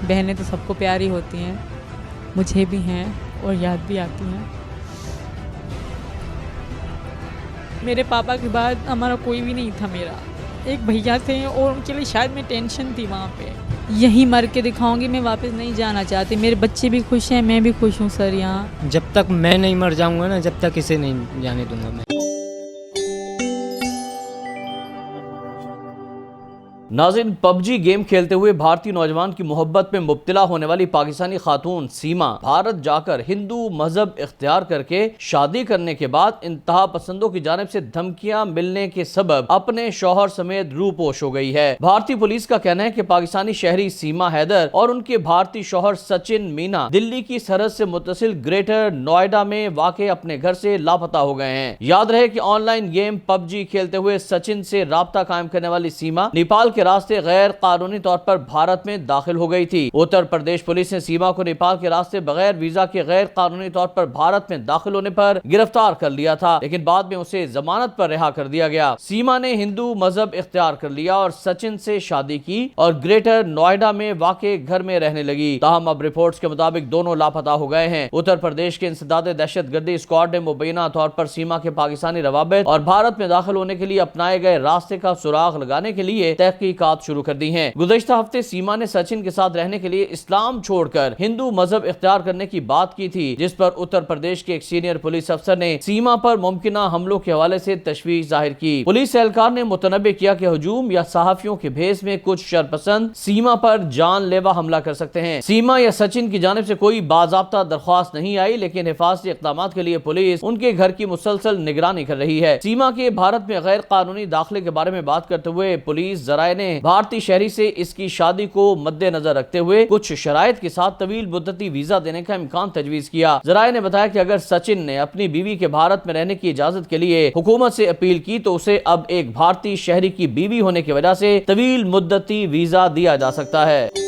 बहनें तो सबको प्यारी होती हैं, मुझे भी हैं और याद भी आती हैं। मेरे पापा के बाद हमारा कोई भी नहीं था। मेरा एक भैया थे और उनके लिए शायद मैं टेंशन थी वहाँ पे। यहीं मर के दिखाऊंगी, मैं वापस नहीं जाना चाहती। मेरे बच्चे भी खुश हैं, मैं भी खुश हूँ सर यहाँ। जब तक मैं नहीं मर जाऊंगा ना, जब तक इसे नहीं जाने दूंगा मैं। नाज़रीन, पबजी गेम खेलते हुए भारतीय नौजवान की मोहब्बत में मुब्तला होने वाली पाकिस्तानी खातून सीमा भारत जाकर हिंदू मजहब इख्तियार करके शादी करने के बाद इंतहा पसंदों की जानिब से धमकियां मिलने के सबब अपने शौहर समेत रूपोश हो गई है। भारतीय पुलिस का कहना है कि पाकिस्तानी शहरी सीमा हैदर और उनके भारतीय शौहर सचिन मीना दिल्ली की सरहद से मुत्तसिल ग्रेटर नोएडा में वाक़े अपने घर से लापता हो गए हैं। याद रहे कि ऑनलाइन गेम पबजी खेलते हुए सचिन से राब्ता कायम करने वाली सीमा नेपाल के रास्ते गैर कानूनी तौर पर भारत में दाखिल हो गई थी। उत्तर प्रदेश पुलिस ने सीमा को नेपाल के रास्ते बगैर वीजा के गैर कानूनी तौर पर भारत में दाखिल होने पर गिरफ्तार कर लिया था, लेकिन बाद में उसे जमानत पर रिहा कर दिया गया। सीमा ने हिंदू मजहब इख्तियार कर लिया और सचिन से शादी की और ग्रेटर नोएडा में वाक़े घर में रहने लगी। ताहम अब रिपोर्ट्स के मुताबिक दोनों लापता हो गए हैं। उत्तर प्रदेश के इंसदाद दहशतगर्दी स्क्वाड ने मुबैना तौर पर सीमा के पाकिस्तानी रवाबित और भारत में दाखिल होने के लिए अपनाए गए रास्ते का सुराग लगाने के लिए तहकीकात शुरू कर दी हैं। गुज़श्ता हफ्ते सीमा ने सचिन के साथ रहने के लिए इस्लाम छोड़कर हिंदू मजहब इख्तियार करने की बात की थी, जिस पर उत्तर प्रदेश के एक सीनियर पुलिस अफसर ने सीमा पर मुमकिन हमलों के हवाले से तशवीश जाहिर की। पुलिस एहलकार ने मुतनब्बे किया कि हुजूम या सहाफियों के भेस में कुछ शरपसंद सीमा पर जानलेवा हमला कर सकते हैं। सीमा या सचिन की जानिब से कोई बाज़ाब्ता दरख्वास्त नहीं आई, लेकिन हिफाजती इक़दामात के लिए पुलिस उनके घर की मुसलसल निगरानी कर रही है। सीमा के भारत में गैर कानूनी दाखिले के बारे में बात करते हुए पुलिस जराये ने भारतीय शहरी से इसकी शादी को मद्देनजर रखते हुए कुछ शराइत के साथ तवील मुद्दती वीजा देने का इम्कान तजवीज किया। जराये ने बताया कि अगर सचिन ने अपनी बीवी के भारत में रहने की इजाजत के लिए हुकूमत से अपील की तो उसे अब एक भारतीय शहरी की बीवी होने की वजह से तवील मुद्दती वीजा दिया जा सकता है।